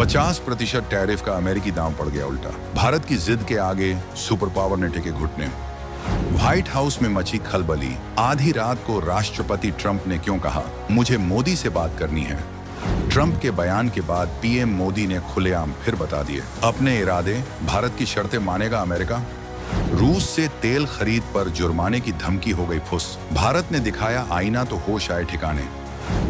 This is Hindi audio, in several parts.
50% टैरिफ का अमेरिकी दाम पड़ गया उल्टा। भारत की जिद के आगे सुपर पावर ने टेके घुटने। व्हाइट हाउस में मची खलबली। आधी रात को राष्ट्रपति ट्रंप ने क्यों कहा, मुझे मोदी से बात करनी है। ट्रंप के बयान के बाद पीएम मोदी ने खुलेआम फिर बता दिए अपने इरादे। भारत की शर्तें मानेगा अमेरिका। रूस से तेल खरीद पर जुर्माने की धमकी हो गई फुस। भारत ने दिखाया आईना तो होश आए ठिकाने।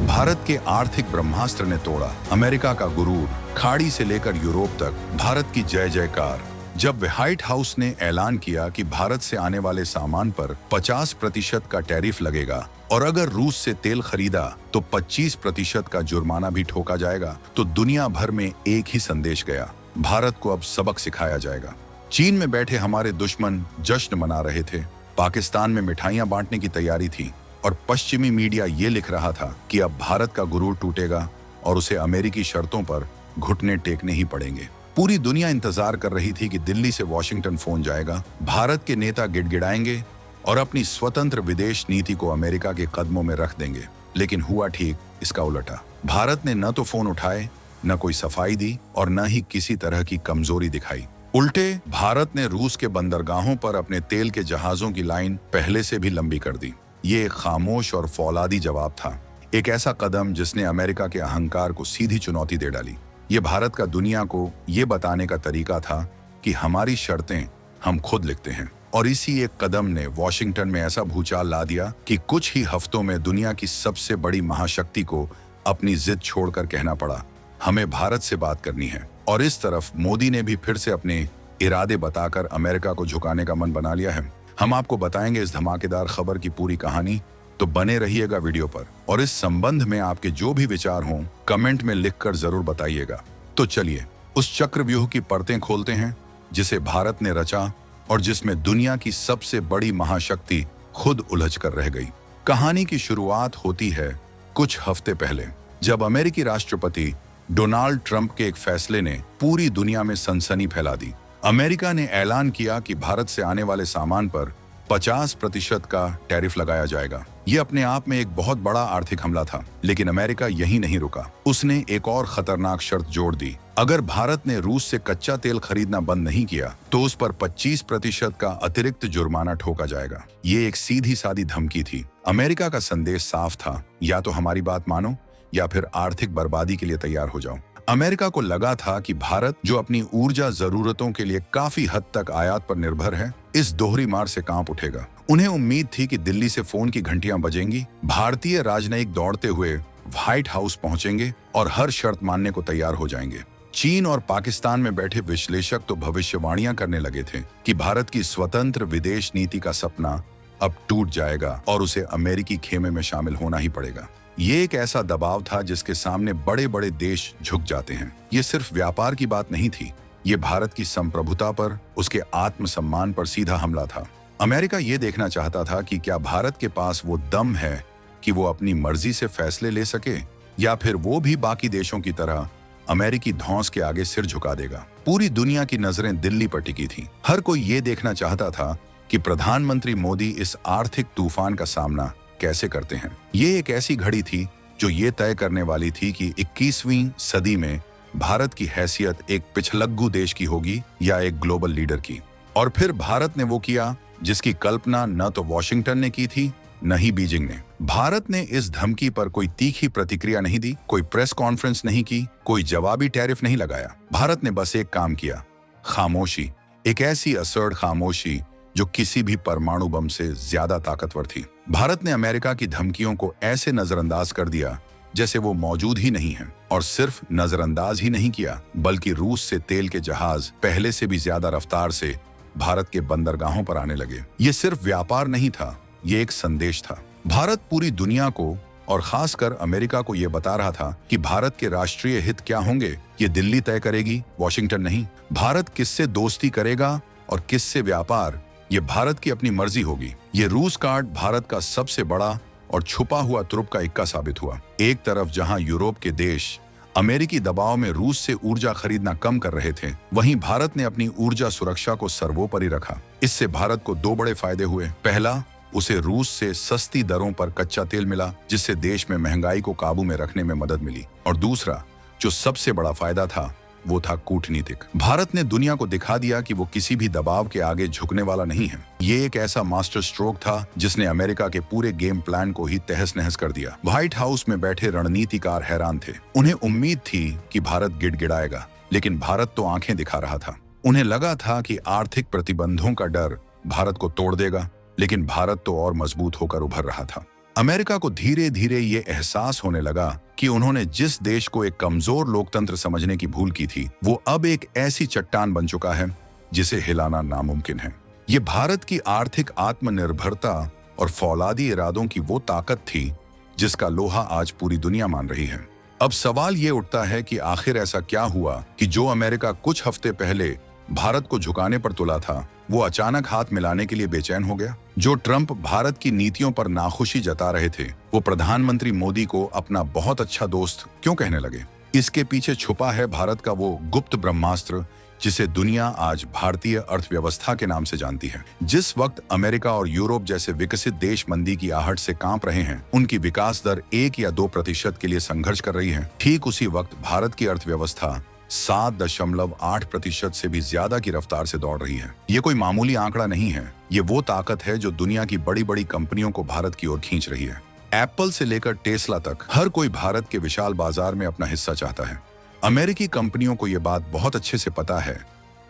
भारत के आर्थिक ब्रह्मास्त्र ने तोड़ा अमेरिका का गुरूर। खाड़ी से लेकर यूरोप तक भारत की जय जयकार। जब व्हाइट हाउस ने ऐलान किया कि भारत से आने वाले सामान पर 50% का टैरिफ लगेगा और अगर रूस से तेल खरीदा तो 25% का जुर्माना भी ठोका जाएगा, तो दुनिया भर में एक ही संदेश गया, भारत को अब सबक सिखाया जाएगा। चीन में बैठे हमारे दुश्मन जश्न मना रहे थे। पाकिस्तान में मिठाइयां बांटने की तैयारी थी और पश्चिमी मीडिया ये लिख रहा था कि अब भारत का गुरूर टूटेगा और उसे अमेरिकी शर्तों पर घुटने टेकने ही पड़ेंगे। पूरी दुनिया इंतजार कर रही थी कि दिल्ली से वॉशिंगटन फोन जाएगा, भारत के नेता गिड़गिड़ाएंगे और अपनी स्वतंत्र विदेश नीति को अमेरिका के कदमों में रख देंगे। लेकिन हुआ ठीक इसका उल्टा। भारत ने न तो फोन उठाए, न कोई सफाई दी और न ही किसी तरह की कमजोरी दिखाई। उल्टे भारत ने रूस के बंदरगाहों पर अपने तेल के जहाजों की लाइन पहले से भी लंबी कर दी। ये एक खामोश और फौलादी जवाब था, एक ऐसा कदम जिसने अमेरिका के अहंकार को सीधी चुनौती दे डाली। ये भारत का दुनिया को ये बताने का तरीका था कि हमारी शर्तें हम खुद लिखते हैं। और इसी एक कदम ने वॉशिंगटन में ऐसा भूचाल ला दिया कि कुछ ही हफ्तों में दुनिया की सबसे बड़ी महाशक्ति को अपनी जिद छोड़कर कहना पड़ा, हमें भारत से बात करनी है। और इस तरफ मोदी ने भी फिर से अपने इरादे बताकर अमेरिका को झुकाने का मन बना लिया है। हम आपको बताएंगे इस धमाकेदार खबर की पूरी कहानी, तो बने रहिएगा वीडियो पर। और इस संबंध में आपके जो भी विचार हों कमेंट में लिखकर जरूर बताइएगा। तो चलिए उस चक्रव्यूह की परतें खोलते हैं जिसे भारत ने रचा और जिसमें दुनिया की सबसे बड़ी महाशक्ति खुद उलझ कर रह गई। कहानी की शुरुआत होती है कुछ हफ्ते पहले, जब अमेरिकी राष्ट्रपति डोनाल्ड ट्रंप के एक फैसले ने पूरी दुनिया में सनसनी फैला दी। अमेरिका ने ऐलान किया कि भारत से आने वाले सामान पर 50% का टैरिफ लगाया जाएगा। ये अपने आप में एक बहुत बड़ा आर्थिक हमला था, लेकिन अमेरिका यहीं नहीं रुका। उसने एक और खतरनाक शर्त जोड़ दी, अगर भारत ने रूस से कच्चा तेल खरीदना बंद नहीं किया तो उस पर 25% का अतिरिक्त जुर्माना ठोका जाएगा। ये एक सीधी सादी धमकी थी। अमेरिका का संदेश साफ था, या तो हमारी बात मानो या फिर आर्थिक बर्बादी के लिए तैयार हो जाओ। अमेरिका को लगा था कि भारत, जो अपनी ऊर्जा जरूरतों के लिए काफी हद तक आयात पर निर्भर है, इस दोहरी मार से कांप उठेगा। उन्हें उम्मीद थी कि दिल्ली से फोन की घंटियां बजेंगी, भारतीय राजनयिक दौड़ते हुए व्हाइट हाउस पहुंचेंगे और हर शर्त मानने को तैयार हो जाएंगे। चीन और पाकिस्तान में बैठे विश्लेषक तो भविष्यवाणियां करने लगे थे कि भारत की स्वतंत्र विदेश नीति का सपना अब टूट जाएगा और उसे अमेरिकी खेमे में शामिल होना ही पड़ेगा। ये एक ऐसा दबाव था जिसके सामने बड़े बड़े देश झुक जाते हैं। ये सिर्फ व्यापार की बात नहीं थी, ये भारत की संप्रभुता पर, उसके आत्मसम्मान पर सीधा हमला था। अमेरिका ये देखना चाहता था कि क्या भारत के पास वो दम है कि वो अपनी मर्जी से फैसले ले सके, या फिर वो भी बाकी देशों की तरह अमेरिकी धौंस के आगे सिर झुका देगा। पूरी दुनिया की नजरें दिल्ली पर टिकी थी। हर कोई ये देखना चाहता था कि प्रधानमंत्री मोदी इस आर्थिक तूफान का सामना कैसे करते हैं। ये एक ऐसी घड़ी थी जो ये तय करने वाली थी कि 21वीं सदी में भारत की हैसियत एक पिछलग्गू देश की होगी या एक ग्लोबल लीडर की। और फिर भारत ने वो किया जिसकी कल्पना न तो वॉशिंगटन ने की थी, न ही बीजिंग ने। भारत ने इस धमकी पर कोई तीखी प्रतिक्रिया नहीं दी, कोई प्रेस कॉन्फ्रेंस नहीं की, कोई जवाबी टैरिफ नहीं लगाया। भारत ने बस एक काम किया, खामोशी। एक ऐसी असर्ड खामोशी जो किसी भी परमाणु बम से ज्यादा ताकतवर थी। भारत ने अमेरिका की धमकियों को ऐसे नजरअंदाज कर दिया जैसे वो मौजूद ही नहीं है। और सिर्फ नजरअंदाज ही नहीं किया, बल्कि रूस से तेल के जहाज पहले से भी ज्यादा रफ्तार से भारत के बंदरगाहों पर आने लगे। ये सिर्फ व्यापार नहीं था, ये एक संदेश था। भारत पूरी दुनिया को और खासकर अमेरिका को ये बता रहा था कि भारत के राष्ट्रीय हित क्या होंगे ये दिल्ली तय करेगी, वॉशिंगटन नहीं। भारत किससे दोस्ती करेगा और किससे व्यापार, ये भारत की अपनी मर्जी होगी। ये रूस कार्ड भारत का सबसे बड़ा और छुपा हुआ तुरुप का इक्का साबित हुआ। एक तरफ जहां यूरोप के देश अमेरिकी दबाव में रूस से ऊर्जा खरीदना कम कर रहे थे, वहीं भारत ने अपनी ऊर्जा सुरक्षा को सर्वोपरि रखा। इससे भारत को दो बड़े फायदे हुए। पहला, उसे रूस से सस्ती दरों पर कच्चा तेल मिला, जिससे देश में महंगाई को काबू में रखने में मदद मिली। और दूसरा, जो सबसे बड़ा फायदा था, वो था कूटनीतिक। भारत ने दुनिया को दिखा दिया कि वो किसी भी दबाव के आगे झुकने वाला नहीं है। ये एक ऐसा मास्टर स्ट्रोक था जिसने अमेरिका के पूरे गेम प्लान को ही तहस नहस कर दिया। व्हाइट हाउस में बैठे रणनीतिकार हैरान थे। उन्हें उम्मीद थी कि भारत गिड़गिड़ाएगा, लेकिन भारत तो आंखें दिखा रहा था। उन्हें लगा था कि आर्थिक प्रतिबंधों का डर भारत को तोड़ देगा, लेकिन भारत तो और मजबूत होकर उभर रहा था। अमेरिका को धीरे धीरे ये एहसास होने लगा कि उन्होंने जिस देश को एक कमजोर लोकतंत्र समझने की भूल की थी, वो अब एक ऐसी चट्टान बन चुका है जिसे हिलाना नामुमकिन है। ये भारत की आर्थिक आत्मनिर्भरता और फौलादी इरादों की वो ताकत थी जिसका लोहा आज पूरी दुनिया मान रही है। अब सवाल ये उठता है कि आखिर ऐसा क्या हुआ कि जो अमेरिका कुछ हफ्ते पहले भारत को झुकाने पर तुला था, वो अचानक हाथ मिलाने के लिए बेचैन हो गया। जो ट्रंप भारत की नीतियों पर नाखुशी जता रहे थे, वो प्रधानमंत्री मोदी को अपना बहुत अच्छा दोस्त क्यों कहने लगे? इसके पीछे छुपा है भारत का वो गुप्त ब्रह्मास्त्र जिसे दुनिया आज भारतीय अर्थव्यवस्था के नाम से जानती है। जिस वक्त अमेरिका और यूरोप जैसे विकसित देश मंदी की आहट से कांप रहे हैं, उनकी विकास दर 1 या 2% के लिए संघर्ष कर रही है, ठीक उसी वक्त भारत की अर्थव्यवस्था 7.8% से भी ज्यादा की रफ्तार से दौड़ रही है। ये कोई मामूली आंकड़ा नहीं है। ये वो ताकत है जो दुनिया की बड़ी बड़ी कंपनियों को भारत की ओर खींच रही है। एप्पल से लेकर टेस्ला तक हर कोई भारत के विशाल बाजार में अपना हिस्सा चाहता है। अमेरिकी कंपनियों को ये बात बहुत अच्छे से पता है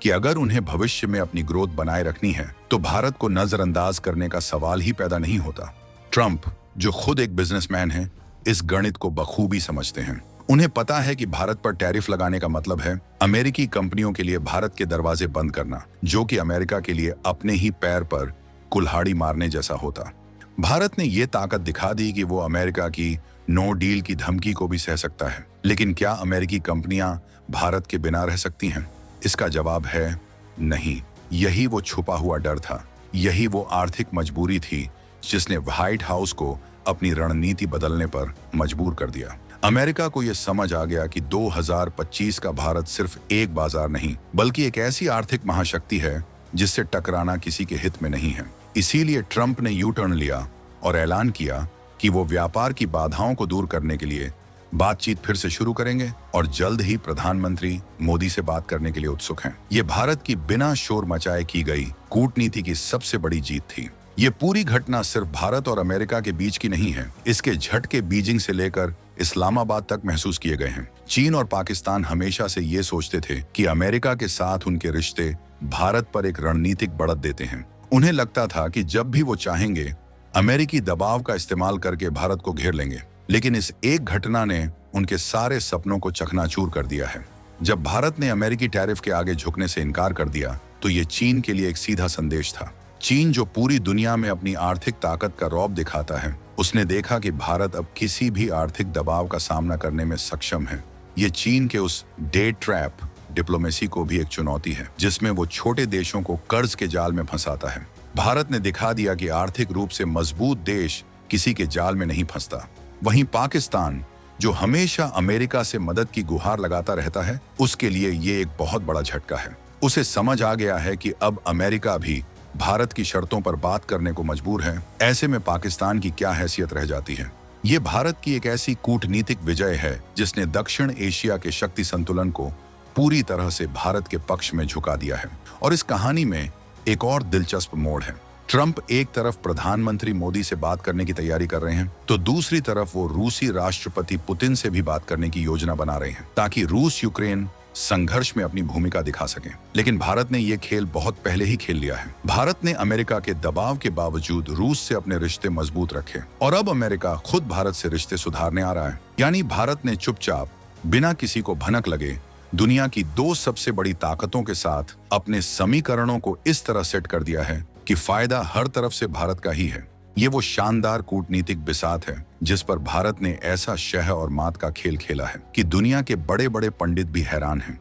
कि अगर उन्हें भविष्य में अपनी ग्रोथ बनाए रखनी है, तो भारत को नजरअंदाज करने का सवाल ही पैदा नहीं होता। ट्रंप, जो खुद एक बिजनेसमैन है, इस गणित को बखूबी समझते हैं। उन्हें पता है कि भारत पर टैरिफ लगाने का मतलब है अमेरिकी कंपनियों के लिए भारत के दरवाजे बंद करना, जो कि अमेरिका के लिए अपने ही पैर पर कुल्हाड़ी मारने जैसा होता। भारत ने ये ताकत दिखा दी कि वो अमेरिका की नो डील की धमकी को भी सह सकता है। लेकिन क्या अमेरिकी कंपनियां भारत के बिना रह सकती हैं? इसका जवाब है नहीं। यही वो छुपा हुआ डर था, यही वो आर्थिक मजबूरी थी जिसने व्हाइट हाउस को अपनी रणनीति बदलने पर मजबूर कर दिया। अमेरिका को यह समझ आ गया कि 2025 का भारत सिर्फ एक बाजार नहीं, बल्कि एक ऐसी आर्थिक महाशक्ति है जिससे टकराना किसी के हित में नहीं है। इसीलिए ट्रंप ने यू टर्न लिया और ऐलान किया कि वो व्यापार की बाधाओं को दूर करने के लिए बातचीत फिर से शुरू करेंगे और जल्द ही प्रधानमंत्री मोदी से बात करने के लिए उत्सुक हैं। ये भारत की बिना शोर मचाए की गई कूटनीति की सबसे बड़ी जीत थी। ये पूरी घटना सिर्फ भारत और अमेरिका के बीच की नहीं है। इसके झटके बीजिंग से लेकर इस्लामाबाद तक महसूस किए गए हैं। चीन और पाकिस्तान हमेशा से ये सोचते थे कि अमेरिका के साथ उनके रिश्ते भारत पर एक रणनीतिक बढ़त देते हैं। उन्हें लगता था कि जब भी वो चाहेंगे, अमेरिकी दबाव का इस्तेमाल करके भारत को घेर लेंगे। लेकिन इस एक घटना ने उनके सारे सपनों को चकनाचूर कर दिया है। जब भारत ने अमेरिकी टैरिफ के आगे झुकने से इनकार कर दिया, तो ये चीन के लिए एक सीधा संदेश था। चीन, जो पूरी दुनिया में अपनी आर्थिक ताकत का रौब दिखाता है, उसने देखा कि भारत अब किसी भी आर्थिक दबाव का सामना करने में सक्षम है। ये चीन के उस डेट ट्रैप डिप्लोमेसी को भी एक चुनौती है, जिसमें वो छोटे देशों को कर्ज के जाल में फंसाता है। भारत ने दिखा दिया कि आर्थिक रूप से मजबूत देश किसी के जाल में नहीं फंसता। वहीं पाकिस्तान, जो हमेशा अमेरिका से मदद की गुहार लगाता रहता है, उसके लिए ये एक बहुत बड़ा झटका है। उसे समझ आ गया है कि अब अमेरिका भी भारत की शर्तों पर बात करने को मजबूर है। ऐसे में पाकिस्तान की क्या हैसियत रह जाती है? ये भारत की एक ऐसी कूटनीतिक विजय है जिसने दक्षिण एशिया के शक्ति संतुलन को पूरी तरह से भारत के पक्ष में झुका दिया है। और इस कहानी में एक और दिलचस्प मोड़ है। ट्रंप एक तरफ प्रधानमंत्री मोदी से बात करने की तैयारी कर रहे हैं, तो दूसरी तरफ वो रूसी राष्ट्रपति पुतिन से भी बात करने की योजना बना रहे हैं, ताकि रूस यूक्रेन संघर्ष में अपनी भूमिका दिखा सके। लेकिन भारत ने ये खेल बहुत पहले ही खेल लिया है। भारत ने अमेरिका के दबाव के बावजूद रूस से अपने रिश्ते मजबूत रखे और अब अमेरिका खुद भारत से रिश्ते सुधारने आ रहा है। यानी भारत ने चुपचाप, बिना किसी को भनक लगे, दुनिया की 2 सबसे बड़ी ताकतों के साथ अपने समीकरणों को इस तरह सेट कर दिया है कि फायदा हर तरफ से भारत का ही है। ये वो शानदार कूटनीतिक बिसात है जिस पर भारत ने ऐसा शह और मात का खेल खेला है कि दुनिया के बड़े बड़े पंडित भी हैरान हैं।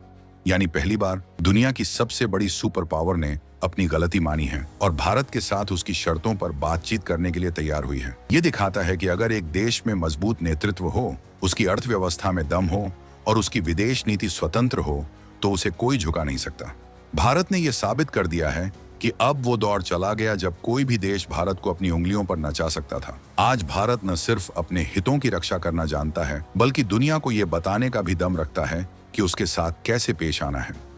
यानी पहली बार दुनिया की सबसे बड़ी सुपर पावर ने अपनी गलती मानी है और भारत के साथ उसकी शर्तों पर बातचीत करने के लिए तैयार हुई है। ये दिखाता है कि अगर एक देश में मजबूत नेतृत्व हो, उसकी अर्थव्यवस्था में दम हो और उसकी विदेश नीति स्वतंत्र हो, तो उसे कोई झुका नहीं सकता। भारत ने यह साबित कर दिया है कि अब वो दौर चला गया जब कोई भी देश भारत को अपनी उंगलियों पर नचा सकता था। आज भारत न सिर्फ अपने हितों की रक्षा करना जानता है, बल्कि दुनिया को ये बताने का भी दम रखता है कि उसके साथ कैसे पेश आना है।